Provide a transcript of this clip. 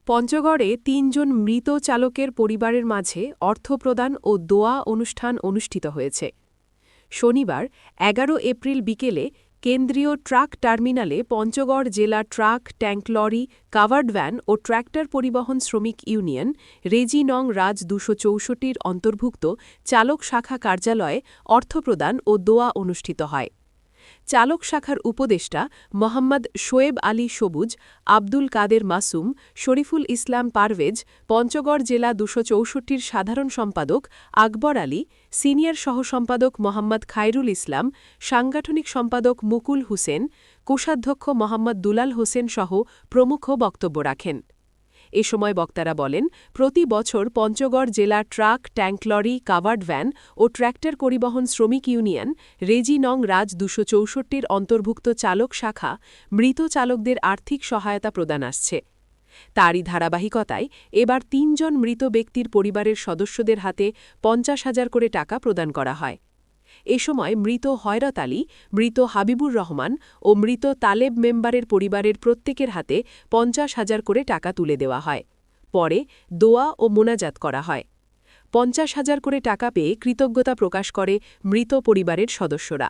পঞ্চগড়ে ৩ জন মৃত চালকের পরিবারের মাঝে অর্থপ্রদান ও দোয়া অনুষ্ঠান অনুষ্ঠিত হয়েছে। শনিবার ১১ এপ্রিল বিকেলে কেন্দ্রীয় ট্রাক টার্মিনালে পঞ্চগড় জেলা truck, tank lorry, covered van ও ট্র্যাক্টর পরিবহন শ্রমিক ইউনিয়ন রেজি নং রাজ ২৬৪-র অন্তর্ভুক্ত চালক শাখা কার্যালয়ে অর্থপ্রদান ও দোয়া অনুষ্ঠিত হয়। চালক শাখার উপদেষ্টা মোহাম্মদ শোয়েব আলী সবুজ, আব্দুল কাদের মাসুম, শরীফুল ইসলাম পারভেজ, পঞ্চগড় জেলা ২৬৪-র সাধারণ সম্পাদক আকবর আলী, সিনিয়র সহসম্পাদক মোহাম্মদ খায়রুল ইসলাম, সাংগঠনিক সম্পাদক মুকুল হুসেন, কোষাধ্যক্ষ মোহাম্মদ দুলাল হোসেন সহ প্রমুখ বক্তব্য রাখেন। এ সময় বক্তারা বলেন, প্রতি বছর পঞ্চগড় জেলা truck, tank lorry, covered van ও ট্র্যাক্টর পরিবহন শ্রমিক ইউনিয়ন রেজি নং রাজ ২৬৪-র অন্তর্ভুক্ত চালক শাখা মৃত চালকদের আর্থিক সহায়তা প্রদান আসছে। তারই ধারাবাহিকতায় এবার ৩ জন মৃত ব্যক্তির পরিবারের সদস্যদের হাতে ৫০,০০০ করে টাকা প্রদান করা হয়। এ সময় মৃত হয়রত আলী, মৃত হাবিবুর রহমান ও মৃত তালেব মেম্বারের পরিবারের প্রত্যেকের হাতে ৫০,০০০ করে টাকা তুলে দেওয়া হয়। পরে দোয়া ও মোনাজাত করা হয়। ৫০,০০০ করে টাকা পেয়ে কৃতজ্ঞতা প্রকাশ করে মৃত পরিবারের সদস্যরা।